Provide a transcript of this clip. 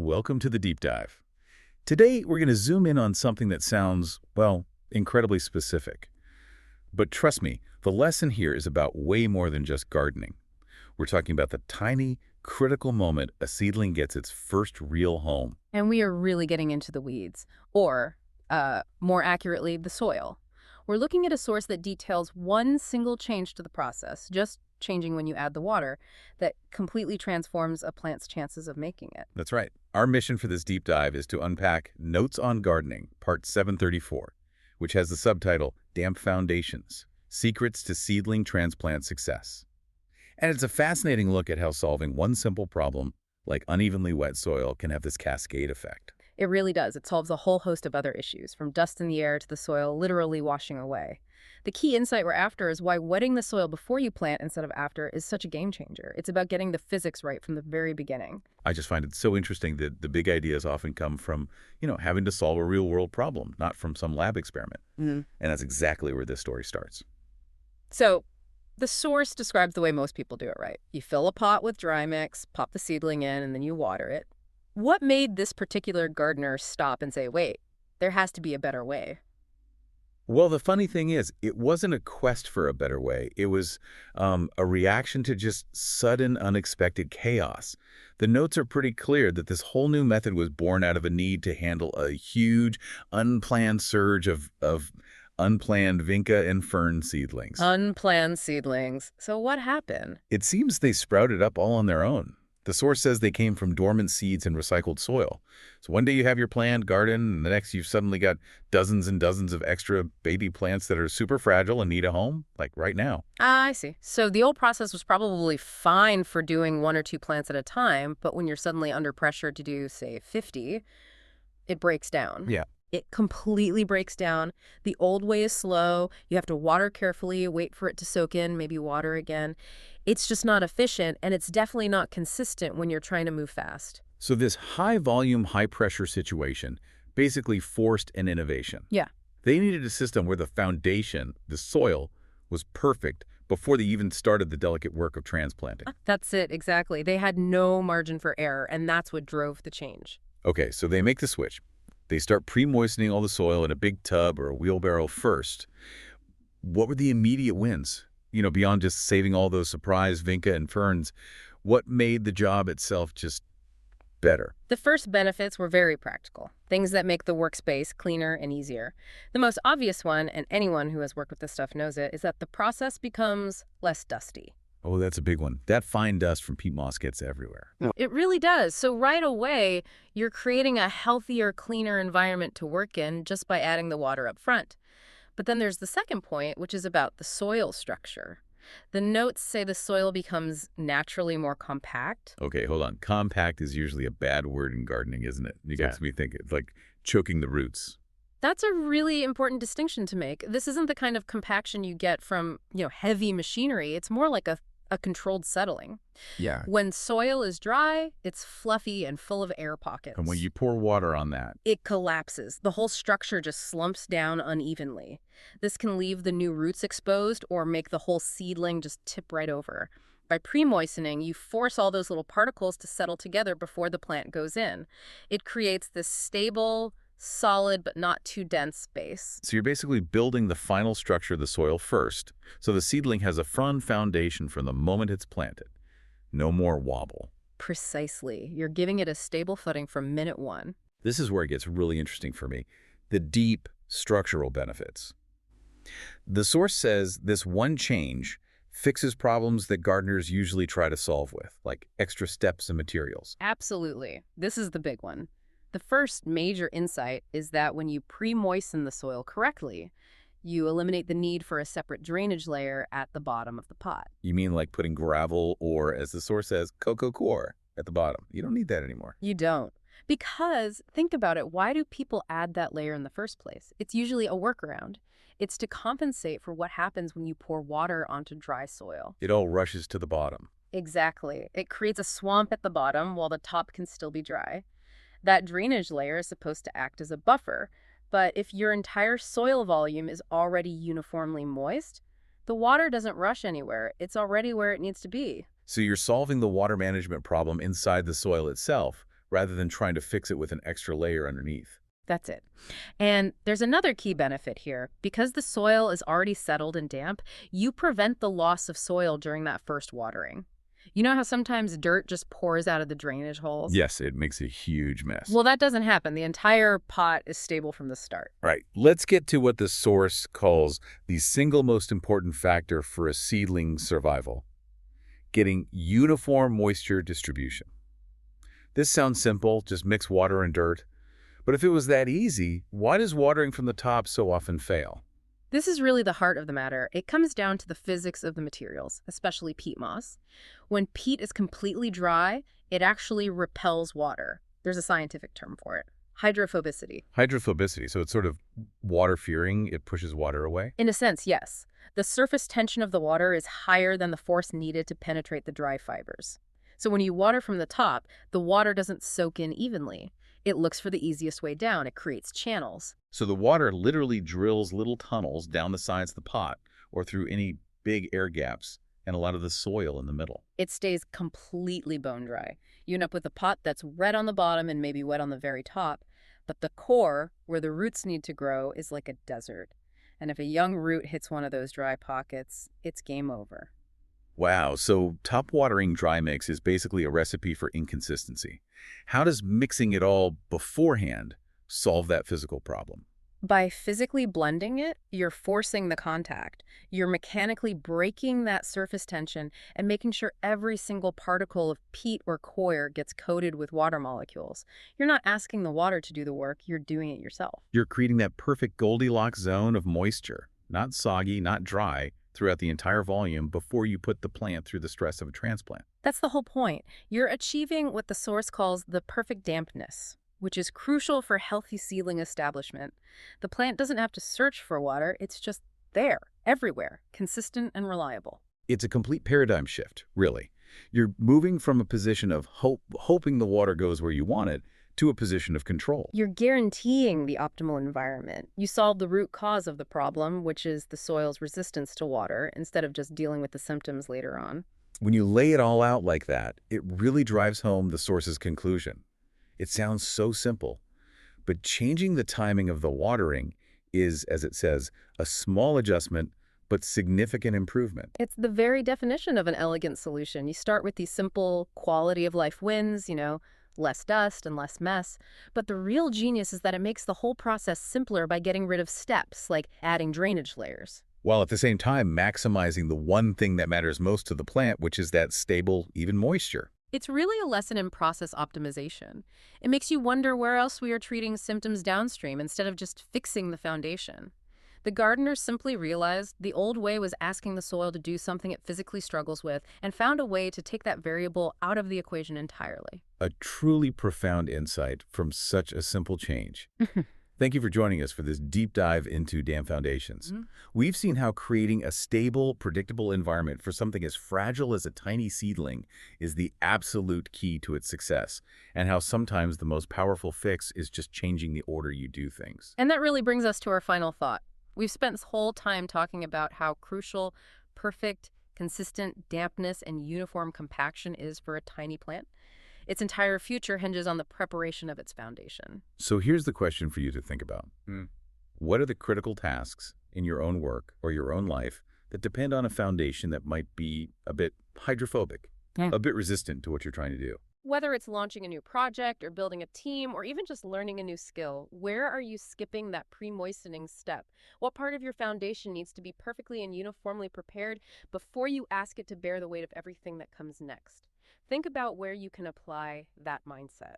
Welcome to the deep dive. Today, we're going to zoom in on something that sounds, well, incredibly specific. But trust me, the lesson here is about way more than just gardening. We're talking about the tiny, critical moment a seedling gets its first real home. And we are really getting into the weeds, or, more accurately, the soil. We're looking at a source that details one single change to the process, just changing when you add the water, that completely transforms a plant's chances of making it. That's right. Our mission for this deep dive is to unpack Notes on Gardening, Part 734, which has the subtitle, Damp Foundations, Secrets to Seedling Transplant Success. And it's a fascinating look at how solving one simple problem, like unevenly wet soil, can have this cascade effect. It really does. It solves a whole host of other issues, from dust in the air to the soil literally washing away. The key insight we're after is why wetting the soil before you plant instead of after is such a game changer. It's about getting the physics right from the very beginning. I just find it so interesting that the big ideas often come from, having to solve a real-world problem, not from some lab experiment. And that's exactly where this story starts. So, the source describes the way most people do it right. You fill a pot with dry mix, pop the seedling in, and then you water it. What made this particular gardener stop and say, wait, there has to be a better way? Well, the funny thing is, it wasn't a quest for a better way. It was a reaction to just sudden, unexpected chaos. The notes are pretty clear that this whole new method was born out of a need to handle a huge, unplanned surge of unplanned Vinca and Fern seedlings. Unplanned seedlings. So what happened? It seems they sprouted up all on their own. The source says they came from dormant seeds and recycled soil. So one day you have your planned garden, and the next you've suddenly got dozens and dozens of extra baby plants that are super fragile and need a home, like right now. Ah, I see. So the old process was probably fine for doing 1 or 2 plants at a time, but when you're suddenly under pressure to do, say, 50, it breaks down. Yeah. It completely breaks down. The old way is slow. You have to water carefully, wait for it to soak in, maybe water again. It's just not efficient, and it's definitely not consistent when you're trying to move fast. So this high-volume, high-pressure situation basically forced an innovation. Yeah. They needed a system where the foundation, the soil, was perfect before they even started the delicate work of transplanting. That's it, exactly. They had no margin for error, and that's what drove the change. Okay, so they make the switch. They start pre-moistening all the soil in a big tub or a wheelbarrow first. What were the immediate wins? Beyond just saving all those surprise Vinca and Ferns, what made the job itself just better? The first benefits were very practical, things that make the workspace cleaner and easier. The most obvious one, and anyone who has worked with this stuff knows it, is that the process becomes less dusty. Oh, that's a big one. That fine dust from peat moss gets everywhere. It really does. So right away, you're creating a healthier, cleaner environment to work in just by adding the water up front. But then there's the second point, which is about the soil structure. The notes say the soil becomes naturally more compact. Okay, hold on. Compact is usually a bad word in gardening, isn't it? It gets me thinking. It's like choking the roots. That's a really important distinction to make. This isn't the kind of compaction you get from, heavy machinery. It's more like a controlled settling. Yeah. When soil is dry, it's fluffy and full of air pockets. And when you pour water on that, it collapses. The whole structure just slumps down unevenly. This can leave the new roots exposed or make the whole seedling just tip right over. By pre-moistening, you force all those little particles to settle together before the plant goes in. It creates this stable, solid but not too dense base. So you're basically building the final structure of the soil first, so the seedling has a firm foundation from the moment it's planted. No more wobble. Precisely. You're giving it a stable footing from minute 1. This is where it gets really interesting for me. The deep structural benefits. The source says this one change fixes problems that gardeners usually try to solve with, like extra steps and materials. Absolutely. This is the big one. The first major insight is that when you pre-moisten the soil correctly, you eliminate the need for a separate drainage layer at the bottom of the pot. You mean like putting gravel or, as the source says, coco coir at the bottom? You don't need that anymore. You don't. Because, think about it, why do people add that layer in the first place? It's usually a workaround. It's to compensate for what happens when you pour water onto dry soil. It all rushes to the bottom. Exactly. It creates a swamp at the bottom while the top can still be dry. That drainage layer is supposed to act as a buffer, but if your entire soil volume is already uniformly moist, the water doesn't rush anywhere. It's already where it needs to be. So you're solving the water management problem inside the soil itself, rather than trying to fix it with an extra layer underneath. That's it. And there's another key benefit here. Because the soil is already settled and damp, you prevent the loss of soil during that first watering. You know how sometimes dirt just pours out of the drainage holes? Yes, it makes a huge mess. Well, that doesn't happen. The entire pot is stable from the start. Right. Let's get to what the source calls the single most important factor for a seedling's survival: getting uniform moisture distribution. This sounds simple, just mix water and dirt. But if it was that easy, why does watering from the top so often fail? This is really the heart of the matter. It comes down to the physics of the materials, especially peat moss. When peat is completely dry, it actually repels water. There's a scientific term for it: hydrophobicity. Hydrophobicity, so it's sort of water-fearing, it pushes water away? In a sense, yes. The surface tension of the water is higher than the force needed to penetrate the dry fibers. So when you water from the top, the water doesn't soak in evenly. It looks for the easiest way down. It creates channels. So the water literally drills little tunnels down the sides of the pot or through any big air gaps and a lot of the soil in the middle. It stays completely bone dry. You end up with a pot that's red on the bottom and maybe wet on the very top, but the core, where the roots need to grow, is like a desert. And if a young root hits one of those dry pockets, it's game over. Wow, so top-watering dry mix is basically a recipe for inconsistency. How does mixing it all beforehand solve that physical problem? By physically blending it, you're forcing the contact. You're mechanically breaking that surface tension and making sure every single particle of peat or coir gets coated with water molecules. You're not asking the water to do the work, you're doing it yourself. You're creating that perfect Goldilocks zone of moisture, not soggy, not dry, throughout the entire volume before you put the plant through the stress of a transplant. That's the whole point. You're achieving what the source calls the perfect dampness, which is crucial for healthy seedling establishment. The plant doesn't have to search for water, it's just there, everywhere, consistent and reliable. It's a complete paradigm shift, really. You're moving from a position of hoping the water goes where you want it to a position of control. You're guaranteeing the optimal environment. You solve the root cause of the problem, which is the soil's resistance to water, instead of just dealing with the symptoms later on. When you lay it all out like that, it really drives home the source's conclusion. It sounds so simple, but changing the timing of the watering is, as it says, a small adjustment, but significant improvement. It's the very definition of an elegant solution. You start with these simple quality of life wins, less dust and less mess. But the real genius is that it makes the whole process simpler by getting rid of steps, like adding drainage layers. While at the same time maximizing the one thing that matters most to the plant, which is that stable, even moisture. It's really a lesson in process optimization. It makes you wonder where else we are treating symptoms downstream instead of just fixing the foundation. The gardeners simply realized the old way was asking the soil to do something it physically struggles with and found a way to take that variable out of the equation entirely. A truly profound insight from such a simple change. Thank you for joining us for this deep dive into dam foundations. We've seen how creating a stable, predictable environment for something as fragile as a tiny seedling is the absolute key to its success, and how sometimes the most powerful fix is just changing the order you do things. And that really brings us to our final thought. We've spent this whole time talking about how crucial perfect, consistent dampness and uniform compaction is for a tiny plant. Its entire future hinges on the preparation of its foundation. So here's the question for you to think about. What are the critical tasks in your own work or your own life that depend on a foundation that might be a bit hydrophobic, a bit resistant to what you're trying to do? Whether it's launching a new project or building a team or even just learning a new skill, where are you skipping that pre-moistening step? What part of your foundation needs to be perfectly and uniformly prepared before you ask it to bear the weight of everything that comes next? Think about where you can apply that mindset.